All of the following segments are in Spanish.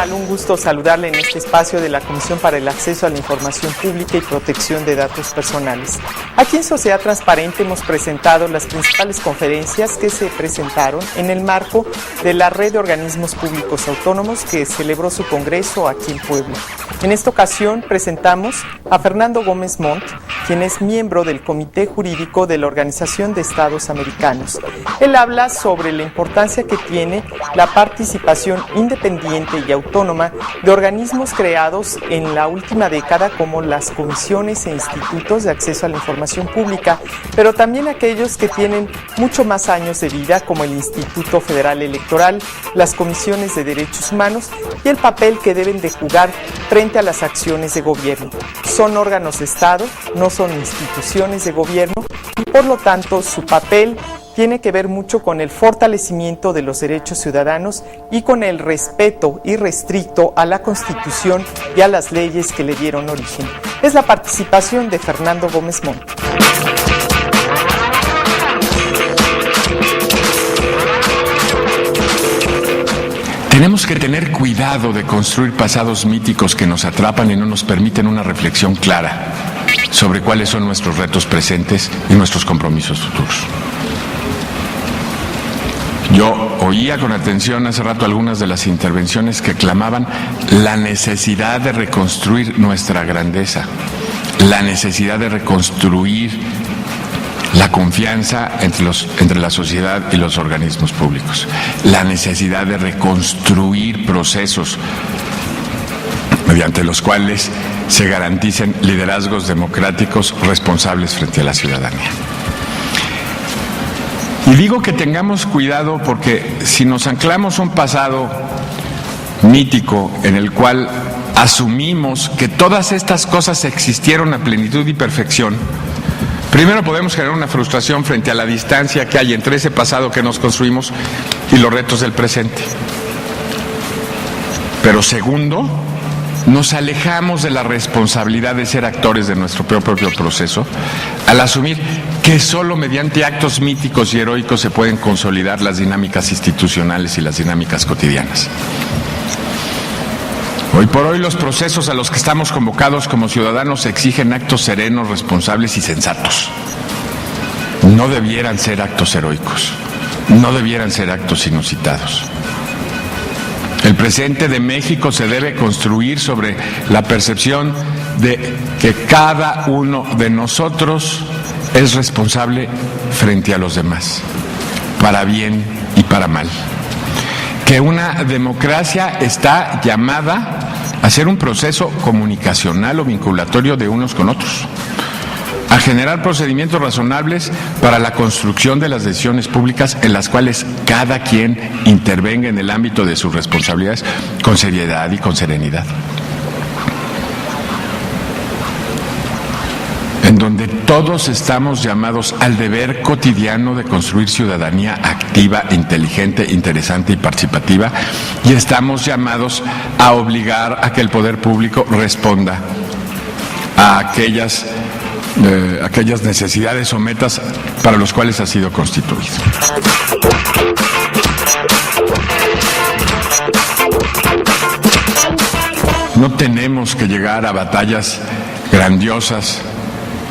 Un gusto saludarle en este espacio de la Comisión para el Acceso a la Información Pública y Protección de Datos Personales. Aquí en Sociedad Transparente hemos presentado las principales conferencias que se presentaron en el marco de la Red de Organismos Públicos Autónomos que celebró su congreso aquí en Puebla. En esta ocasión presentamos a Fernando Gómez Montt, quien es miembro del Comité Jurídico de la Organización de Estados Americanos. Él habla sobre la importancia que tiene la participación independiente y autónoma de organismos creados en la última década como las comisiones e institutos de acceso a la información pública, pero también aquellos que tienen mucho más años de vida como el Instituto Federal Electoral, las comisiones de derechos humanos y el papel que deben de jugar frente a las acciones de gobierno. Son órganos de Estado, no son instituciones de gobierno y por lo tanto su papel tiene que ver mucho con el fortalecimiento de los derechos ciudadanos y con el respeto irrestricto a la Constitución y a las leyes que le dieron origen. Es la participación de Fernando Gómez Montt. Tenemos que tener cuidado de construir pasados míticos que nos atrapan y no nos permiten una reflexión clara sobre cuáles son nuestros retos presentes y nuestros compromisos futuros. Yo oía con atención hace rato algunas de las intervenciones que clamaban la necesidad de reconstruir nuestra grandeza, la necesidad de reconstruir la confianza entre la sociedad y los organismos públicos, la necesidad de reconstruir procesos mediante los cuales se garanticen liderazgos democráticos responsables frente a la ciudadanía. Y digo que tengamos cuidado porque si nos anclamos a un pasado mítico en el cual asumimos que todas estas cosas existieron a plenitud y perfección, primero podemos generar una frustración frente a la distancia que hay entre ese pasado que nos construimos y los retos del presente. Pero segundo, nos alejamos de la responsabilidad de ser actores de nuestro propio proceso al asumir que solo mediante actos míticos y heroicos se pueden consolidar las dinámicas institucionales y las dinámicas cotidianas. Hoy por hoy los procesos a los que estamos convocados como ciudadanos exigen actos serenos, responsables y sensatos. No debieran ser actos heroicos, no debieran ser actos inusitados. El presente de México se debe construir sobre la percepción de que cada uno de nosotros es responsable frente a los demás, para bien y para mal. Que una democracia está llamada a ser un proceso comunicacional o vinculatorio de unos con otros, a generar procedimientos razonables para la construcción de las decisiones públicas en las cuales cada quien intervenga en el ámbito de sus responsabilidades con seriedad y con serenidad. En donde todos estamos llamados al deber cotidiano de construir ciudadanía activa, inteligente, interesante y participativa, y estamos llamados a obligar a que el poder público responda a aquellas necesidades o metas para los cuales ha sido constituido. No tenemos que llegar a batallas grandiosas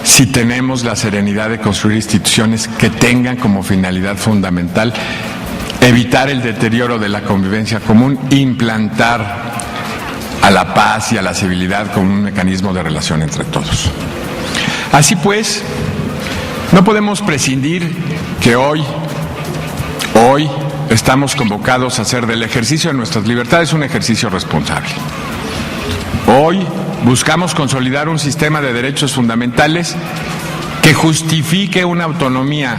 si tenemos la serenidad de construir instituciones que tengan como finalidad fundamental evitar el deterioro de la convivencia común, implantar a la paz y a la civilidad como un mecanismo de relación entre todos. Así pues, no podemos prescindir que hoy estamos convocados a hacer del ejercicio de nuestras libertades un ejercicio responsable. Hoy buscamos consolidar un sistema de derechos fundamentales que justifique una autonomía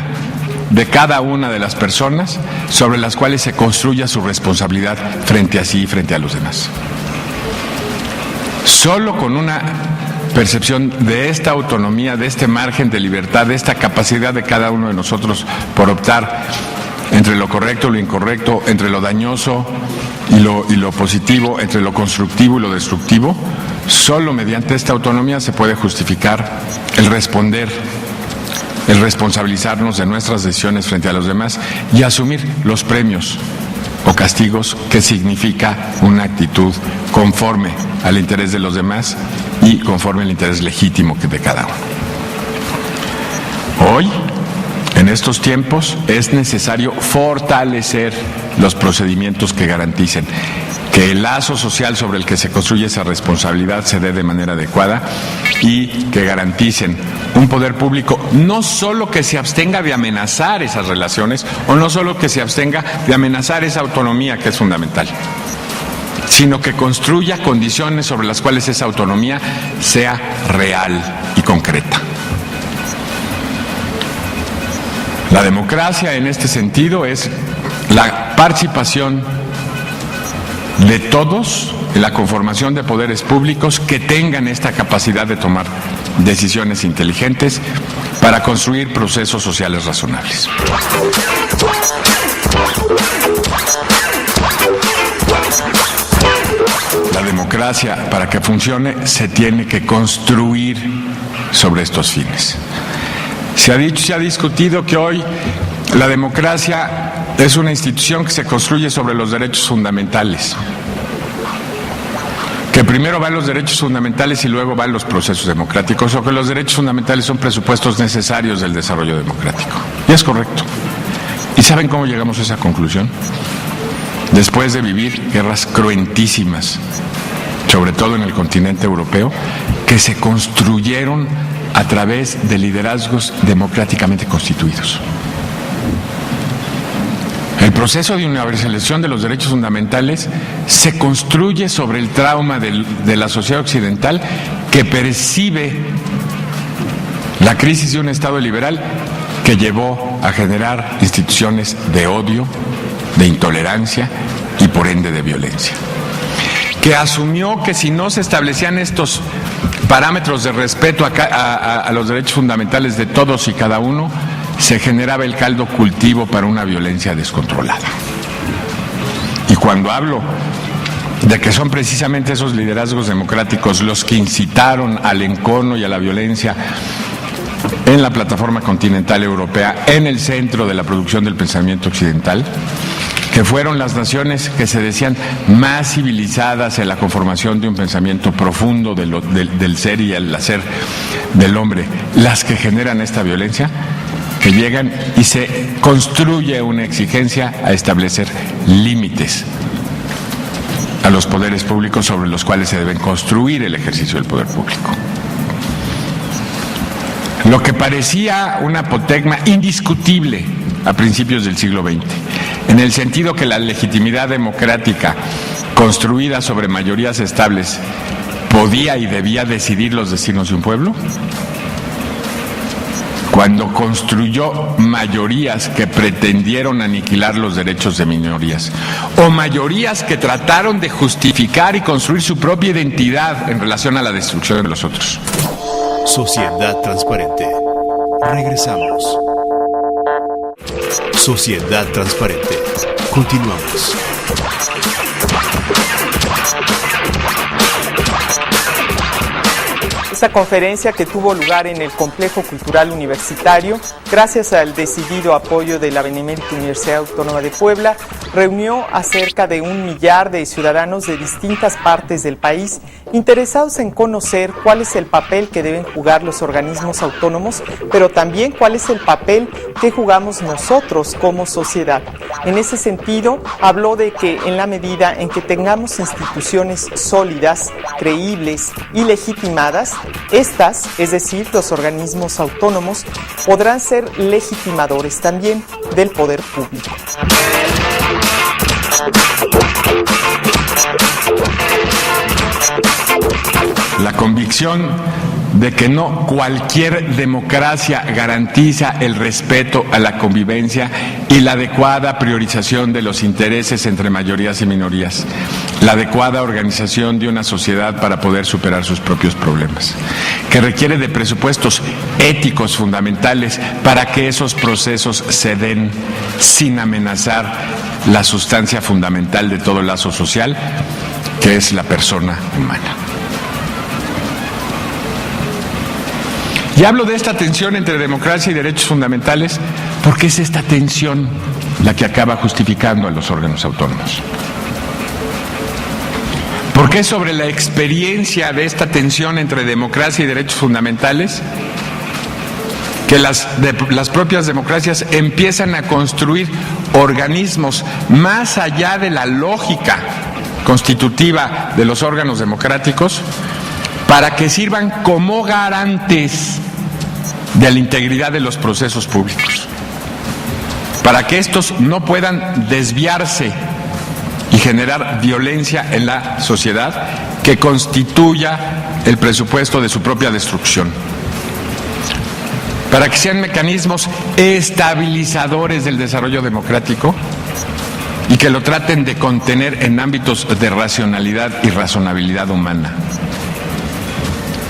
de cada una de las personas sobre las cuales se construya su responsabilidad frente a sí y frente a los demás. Solo con una percepción de esta autonomía, de este margen de libertad, de esta capacidad de cada uno de nosotros por optar entre lo correcto, lo incorrecto, entre lo dañoso y lo positivo, entre lo constructivo y lo destructivo, solo mediante esta autonomía se puede justificar el responder, el responsabilizarnos de nuestras decisiones frente a los demás y asumir los premios o castigos que significa una actitud conforme al interés de los demás y conforme al interés legítimo de cada uno. Hoy, en estos tiempos, es necesario fortalecer los procedimientos que garanticen que el lazo social sobre el que se construye esa responsabilidad se dé de manera adecuada y que garanticen un poder público no solo que se abstenga de amenazar esas relaciones o no solo que se abstenga de amenazar esa autonomía que es fundamental, sino que construya condiciones sobre las cuales esa autonomía sea real y concreta. La democracia en este sentido es la participación de todos en la conformación de poderes públicos que tengan esta capacidad de tomar decisiones inteligentes para construir procesos sociales razonables. La democracia, para que funcione, se tiene que construir sobre estos fines. Se ha discutido que hoy la democracia es una institución que se construye sobre los derechos fundamentales, que primero van los derechos fundamentales y luego van los procesos democráticos, o que los derechos fundamentales son presupuestos necesarios del desarrollo democrático. Y es correcto. ¿Y saben cómo llegamos a esa conclusión? Después de vivir guerras cruentísimas, sobre todo en el continente europeo, que se construyeron a través de liderazgos democráticamente constituidos. El proceso de universalización de los derechos fundamentales se construye sobre el trauma de la sociedad occidental que percibe la crisis de un Estado liberal que llevó a generar instituciones de odio, de intolerancia y por ende de violencia. Que asumió que si no se establecían estos parámetros de respeto a los derechos fundamentales de todos y cada uno, se generaba el caldo cultivo para una violencia descontrolada. Y cuando hablo de que son precisamente esos liderazgos democráticos los que incitaron al encono y a la violencia en la plataforma continental europea, en el centro de la producción del pensamiento occidental, que fueron las naciones que se decían más civilizadas en la conformación de un pensamiento profundo del ser y el hacer del hombre, las que generan esta violencia, que llegan y se construye una exigencia a establecer límites a los poderes públicos sobre los cuales se deben construir el ejercicio del poder público. Lo que parecía un apotegma indiscutible a principios del siglo XX, en el sentido que la legitimidad democrática construida sobre mayorías estables podía y debía decidir los destinos de un pueblo, cuando construyó mayorías que pretendieron aniquilar los derechos de minorías, o mayorías que trataron de justificar y construir su propia identidad en relación a la destrucción de los otros. Sociedad Transparente. Regresamos. Sociedad Transparente. Continuamos. Esta conferencia, que tuvo lugar en el Complejo Cultural Universitario, gracias al decidido apoyo de la Benemérita Universidad Autónoma de Puebla, reunió a cerca de 1 millar de ciudadanos de distintas partes del país interesados en conocer cuál es el papel que deben jugar los organismos autónomos, pero también cuál es el papel que jugamos nosotros como sociedad. En ese sentido, habló de que en la medida en que tengamos instituciones sólidas, creíbles y legitimadas, estas, es decir, los organismos autónomos, podrán ser legitimadores también del poder público. La convicción de que no cualquier democracia garantiza el respeto a la convivencia y la adecuada priorización de los intereses entre mayorías y minorías, la adecuada organización de una sociedad para poder superar sus propios problemas, que requiere de presupuestos éticos fundamentales para que esos procesos se den sin amenazar la sustancia fundamental de todo lazo social, que es la persona humana. Y hablo de esta tensión entre democracia y derechos fundamentales porque es esta tensión la que acaba justificando a los órganos autónomos. Porque es sobre la experiencia de esta tensión entre democracia y derechos fundamentales que las propias democracias empiezan a construir organismos más allá de la lógica constitutiva de los órganos democráticos para que sirvan como garantes de la integridad de los procesos públicos, para que estos no puedan desviarse y generar violencia en la sociedad que constituya el presupuesto de su propia destrucción, para que sean mecanismos estabilizadores del desarrollo democrático y que lo traten de contener en ámbitos de racionalidad y razonabilidad humana,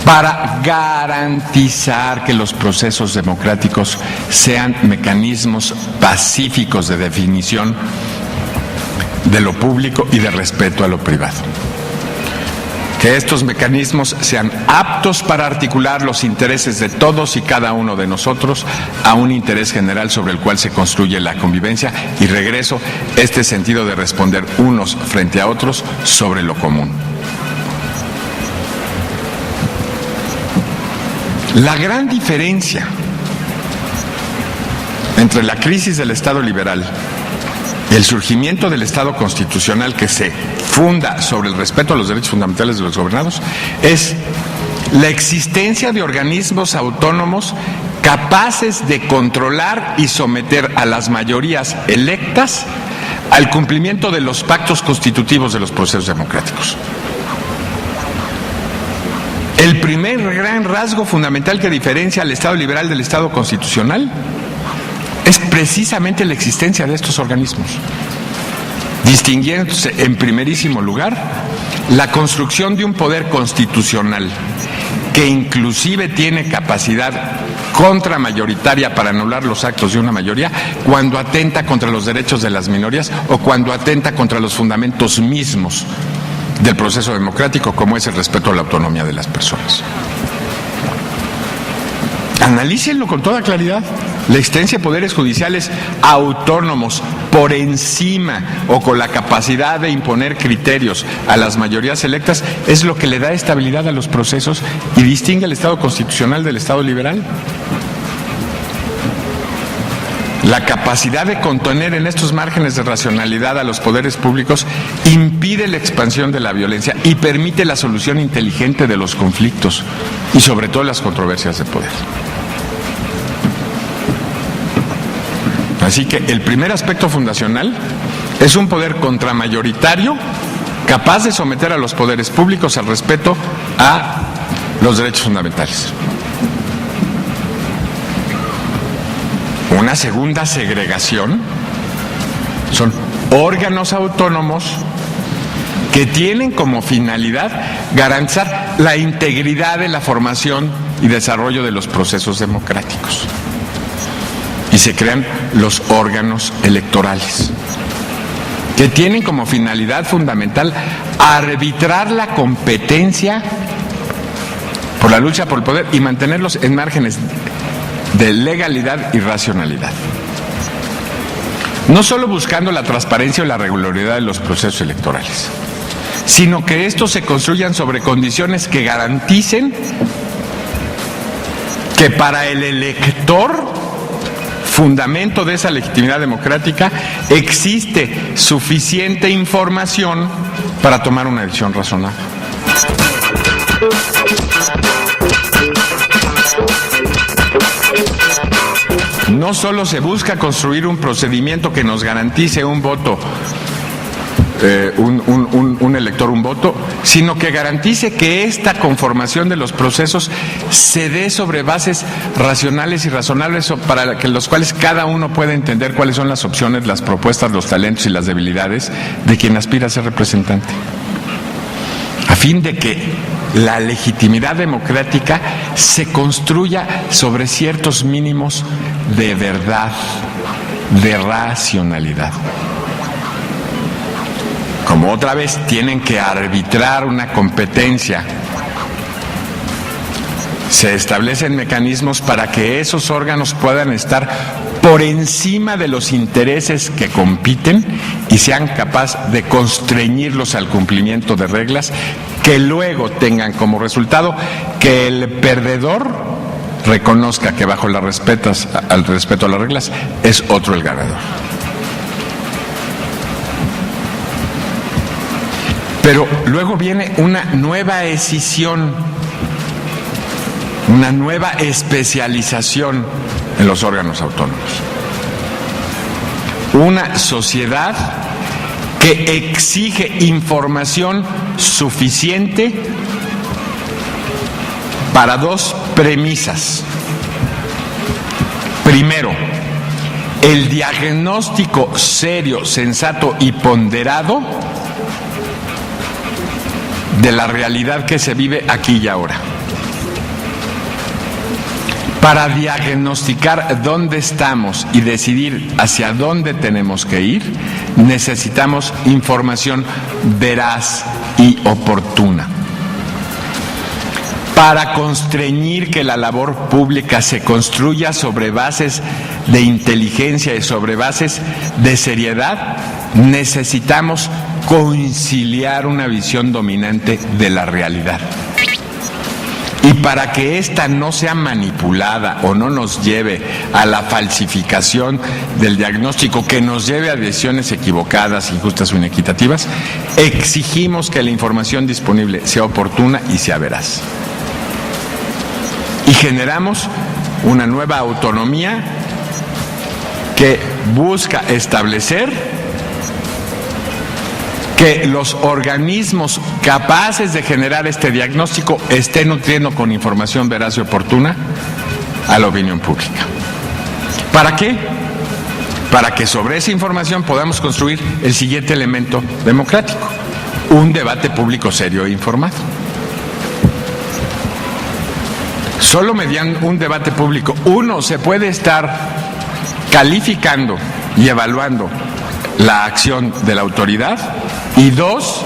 para garantizar que los procesos democráticos sean mecanismos pacíficos de definición de lo público y de respeto a lo privado. Que estos mecanismos sean aptos para articular los intereses de todos y cada uno de nosotros a un interés general sobre el cual se construye la convivencia, y regreso este sentido de responder unos frente a otros sobre lo común. La gran diferencia entre la crisis del Estado liberal y el surgimiento del Estado constitucional que se funda sobre el respeto a los derechos fundamentales de los gobernados es la existencia de organismos autónomos capaces de controlar y someter a las mayorías electas al cumplimiento de los pactos constitutivos de los procesos democráticos. El primer gran rasgo fundamental que diferencia al Estado liberal del Estado constitucional es precisamente la existencia de estos organismos, distinguiéndose en primerísimo lugar la construcción de un poder constitucional que inclusive tiene capacidad contramayoritaria para anular los actos de una mayoría cuando atenta contra los derechos de las minorías o cuando atenta contra los fundamentos mismos del proceso democrático, como es el respeto a la autonomía de las personas. Analícenlo con toda claridad. La existencia de poderes judiciales autónomos por encima o con la capacidad de imponer criterios a las mayorías electas es lo que le da estabilidad a los procesos y distingue al Estado constitucional del Estado liberal. La capacidad de contener en estos márgenes de racionalidad a los poderes públicos impide la expansión de la violencia y permite la solución inteligente de los conflictos y sobre todo las controversias de poder. Así que el primer aspecto fundacional es un poder contramayoritario capaz de someter a los poderes públicos al respeto a los derechos fundamentales. Una segunda segregación son órganos autónomos que tienen como finalidad garantizar la integridad de la formación y desarrollo de los procesos democráticos. Y se crean los órganos electorales, que tienen como finalidad fundamental arbitrar la competencia por la lucha por el poder y mantenerlos en márgenes de legalidad y racionalidad. No solo buscando la transparencia o la regularidad de los procesos electorales, sino que estos se construyan sobre condiciones que garanticen que para el elector, fundamento de esa legitimidad democrática, existe suficiente información para tomar una decisión razonable. No solo se busca construir un procedimiento que nos garantice un voto un elector un voto, sino que garantice que esta conformación de los procesos se dé sobre bases racionales y razonables para que los cuales cada uno pueda entender cuáles son las opciones, las propuestas, los talentos y las debilidades de quien aspira a ser representante, a fin de que la legitimidad democrática se construya sobre ciertos mínimos de verdad, de racionalidad. Como otra vez tienen que arbitrar una competencia, se establecen mecanismos para que esos órganos puedan estar por encima de los intereses que compiten y sean capaces de constreñirlos al cumplimiento de reglas que luego tengan como resultado que el perdedor reconozca que bajo al respeto a las reglas es otro el ganador. Pero luego viene una nueva escisión, una nueva especialización en los órganos autónomos. Una sociedad que exige información suficiente para dos premisas. Primero, el diagnóstico serio, sensato y ponderado de la realidad que se vive aquí y ahora. Para diagnosticar dónde estamos y decidir hacia dónde tenemos que ir, necesitamos información veraz y oportuna. Para constreñir que la labor pública se construya sobre bases de inteligencia y sobre bases de seriedad, necesitamos conciliar una visión dominante de la realidad. Y para que ésta no sea manipulada o no nos lleve a la falsificación del diagnóstico, que nos lleve a decisiones equivocadas, injustas o inequitativas, exigimos que la información disponible sea oportuna y sea veraz. Y generamos una nueva autonomía que busca establecer que los organismos capaces de generar este diagnóstico estén nutriendo con información veraz y oportuna a la opinión pública. ¿Para qué? Para que sobre esa información podamos construir el siguiente elemento democrático: un debate público serio e informado. Solo mediante un debate público, uno, se puede estar calificando y evaluando la acción de la autoridad, y dos,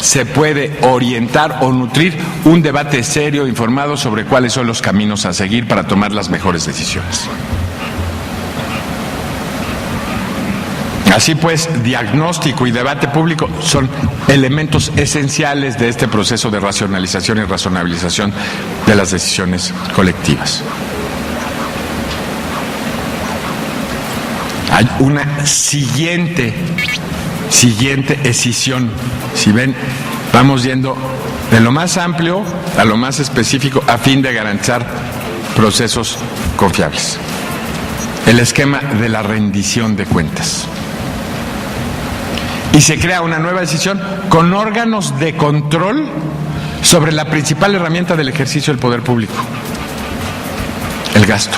se puede orientar o nutrir un debate serio e informado sobre cuáles son los caminos a seguir para tomar las mejores decisiones. Así pues, diagnóstico y debate público son elementos esenciales de este proceso de racionalización y razonabilización de las decisiones colectivas. Hay una siguiente escisión. Si ven, vamos yendo de lo más amplio a lo más específico a fin de garantizar procesos confiables. El esquema de la rendición de cuentas. Y se crea una nueva decisión con órganos de control sobre la principal herramienta del ejercicio del poder público: el gasto.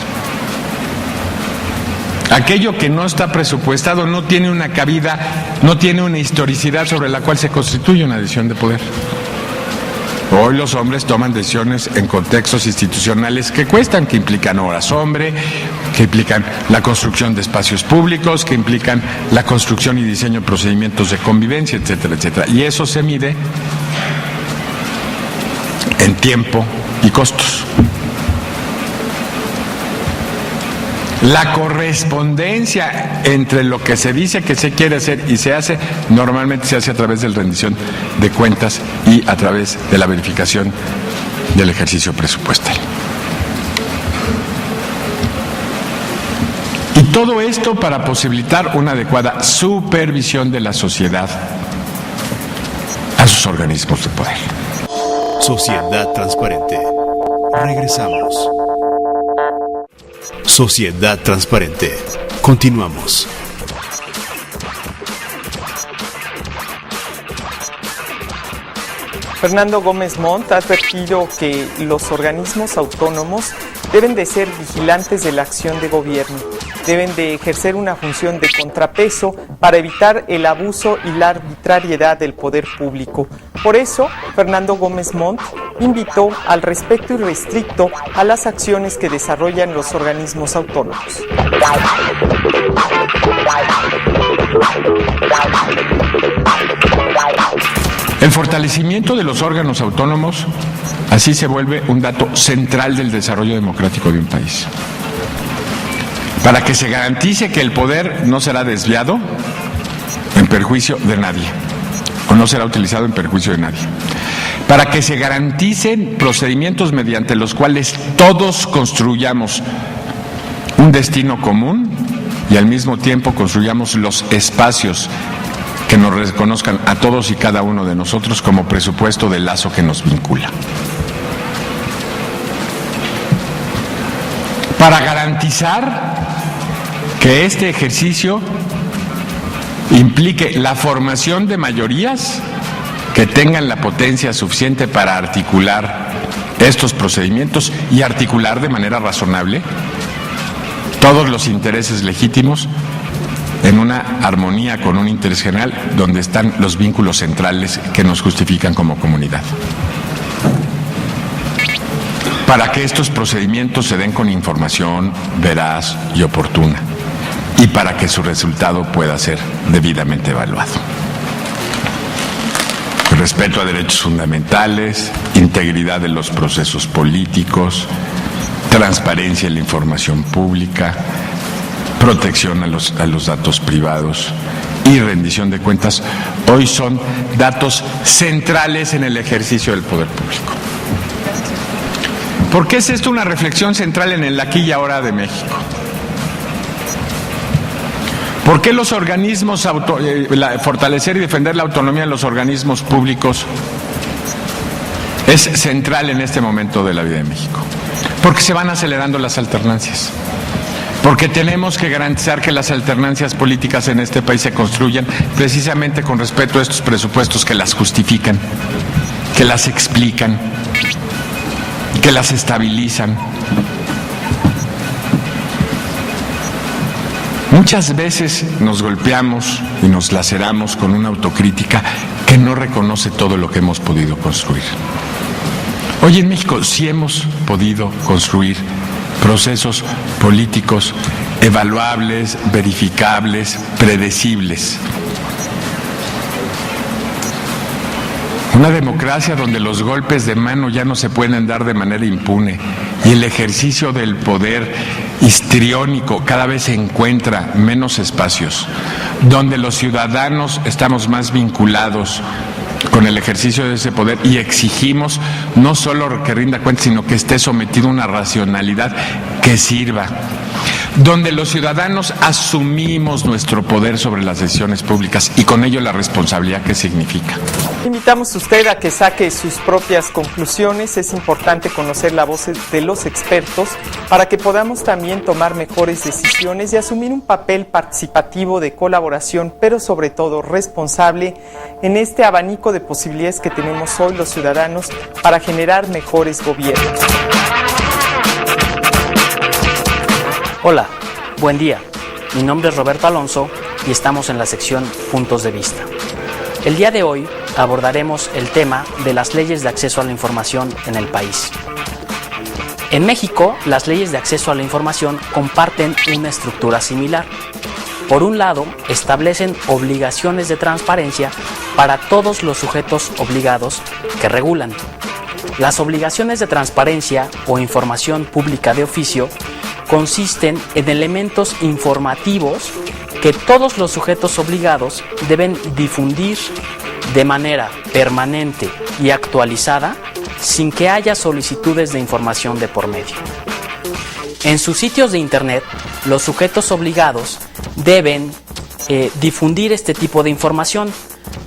Aquello que no está presupuestado no tiene una cabida, no tiene una historicidad sobre la cual se constituye una decisión de poder. Hoy los hombres toman decisiones en contextos institucionales que cuestan, que implican horas hombre, que implican la construcción de espacios públicos, que implican la construcción y diseño de procedimientos de convivencia, etcétera, etcétera. Y eso se mide en tiempo y costos. La correspondencia entre lo que se dice que se quiere hacer y se hace, normalmente se hace a través de la rendición de cuentas y a través de la verificación del ejercicio presupuestal. Y todo esto para posibilitar una adecuada supervisión de la sociedad a sus organismos de poder. Sociedad transparente. Regresamos. Sociedad transparente. Continuamos. Fernando Gómez Montt ha advertido que los organismos autónomos deben de ser vigilantes de la acción de gobierno, deben de ejercer una función de contrapeso para evitar el abuso y la arbitrariedad del poder público. Por eso, Fernando Gómez Montt invitó al respeto irrestricto a las acciones que desarrollan los organismos autónomos. El fortalecimiento de los órganos autónomos así se vuelve un dato central del desarrollo democrático de un país. Para que se garantice que el poder no será desviado en perjuicio de nadie, o no será utilizado en perjuicio de nadie. Para que se garanticen procedimientos mediante los cuales todos construyamos un destino común y al mismo tiempo construyamos los espacios que nos reconozcan a todos y cada uno de nosotros como presupuesto del lazo que nos vincula. Para garantizar que este ejercicio implique la formación de mayorías que tengan la potencia suficiente para articular estos procedimientos y articular de manera razonable todos los intereses legítimos en una armonía con un interés general donde están los vínculos centrales que nos justifican como comunidad. Para que estos procedimientos se den con información veraz y oportuna y para que su resultado pueda ser debidamente evaluado. Respeto a derechos fundamentales, integridad de los procesos políticos, transparencia en la información pública, protección a los datos privados y rendición de cuentas, hoy son datos centrales en el ejercicio del poder público. ¿Por qué es esto una reflexión central en el aquí y ahora de México? ¿Por qué los organismos, fortalecer y defender la autonomía de los organismos públicos es central en este momento de la vida de México? Porque se van acelerando las alternancias. Porque tenemos que garantizar que las alternancias políticas en este país se construyan precisamente con respeto a estos presupuestos que las justifican, que las explican, que las estabilizan. Muchas veces nos golpeamos y nos laceramos con una autocrítica que no reconoce todo lo que hemos podido construir. Hoy en México sí hemos podido construir procesos políticos evaluables, verificables, predecibles. Una democracia donde los golpes de mano ya no se pueden dar de manera impune y el ejercicio del poder histriónico cada vez se encuentra menos espacios, donde los ciudadanos estamos más vinculados con el ejercicio de ese poder y exigimos no solo que rinda cuentas, sino que esté sometido a una racionalidad que sirva, donde los ciudadanos asumimos nuestro poder sobre las decisiones públicas y con ello la responsabilidad que significa. Invitamos a usted a que saque sus propias conclusiones. Es importante conocer la voz de los expertos para que podamos también tomar mejores decisiones y asumir un papel participativo de colaboración, pero sobre todo responsable en este abanico de posibilidades que tenemos hoy los ciudadanos para generar mejores gobiernos. Hola, buen día. Mi nombre es Roberto Alonso y estamos en la sección Puntos de Vista. El día de hoy abordaremos el tema de las leyes de acceso a la información en el país. En México, las leyes de acceso a la información comparten una estructura similar. Por un lado, establecen obligaciones de transparencia para todos los sujetos obligados que regulan. Las obligaciones de transparencia o información pública de oficio consisten en elementos informativos que todos los sujetos obligados deben difundir de manera permanente y actualizada sin que haya solicitudes de información de por medio. En sus sitios de internet, los sujetos obligados deben difundir este tipo de información,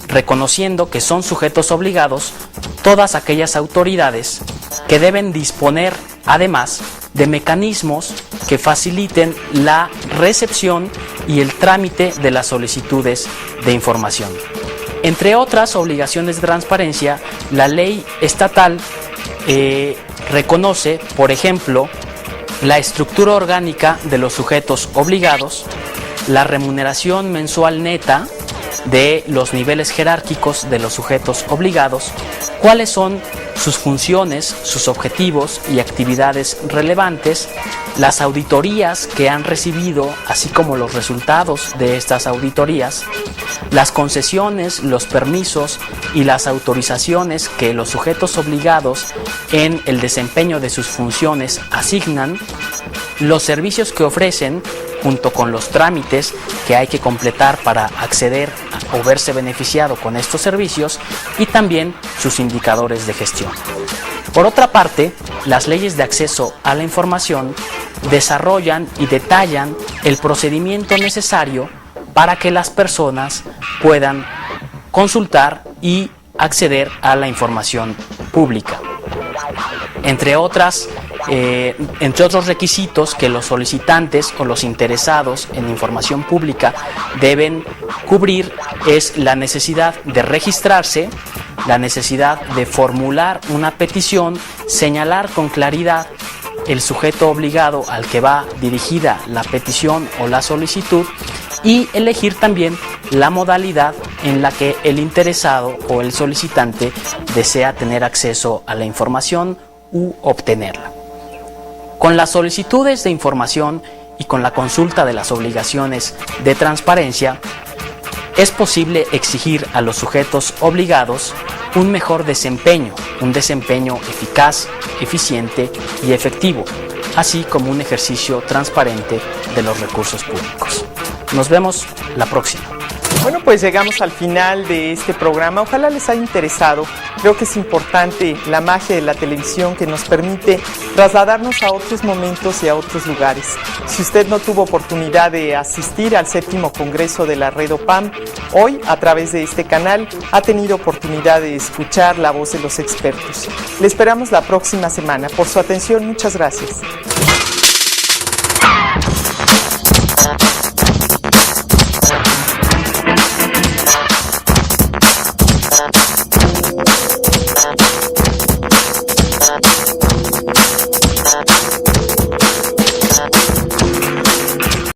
reconociendo que son sujetos obligados todas aquellas autoridades que deben disponer, además, de mecanismos que faciliten la recepción y el trámite de las solicitudes de información. Entre otras obligaciones de transparencia, la ley estatal reconoce, por ejemplo, la estructura orgánica de los sujetos obligados, la remuneración mensual neta de los niveles jerárquicos de los sujetos obligados, cuáles son sus funciones, sus objetivos y actividades relevantes, las auditorías que han recibido, así como los resultados de estas auditorías, las concesiones, los permisos y las autorizaciones que los sujetos obligados en el desempeño de sus funciones asignan, los servicios que ofrecen, junto con los trámites que hay que completar para acceder o verse beneficiado con estos servicios, y también sus indicadores de gestión. Por otra parte, las leyes de acceso a la información desarrollan y detallan el procedimiento necesario para que las personas puedan consultar y acceder a la información pública. Entre otros requisitos que los solicitantes o los interesados en información pública deben cubrir es la necesidad de registrarse, la necesidad de formular una petición, señalar con claridad el sujeto obligado al que va dirigida la petición o la solicitud, y elegir también la modalidad en la que el interesado o el solicitante desea tener acceso a la información u obtenerla. Con las solicitudes de información y con la consulta de las obligaciones de transparencia, es posible exigir a los sujetos obligados un mejor desempeño, un desempeño eficaz, eficiente y efectivo, así como un ejercicio transparente de los recursos públicos. Nos vemos la próxima. Bueno, pues llegamos al final de este programa. Ojalá les haya interesado. Creo que es importante la magia de la televisión que nos permite trasladarnos a otros momentos y a otros lugares. Si usted no tuvo oportunidad de asistir al 7º Congreso de la Red OPAM, hoy a través de este canal ha tenido oportunidad de escuchar la voz de los expertos. Le esperamos la próxima semana. Por su atención, muchas gracias.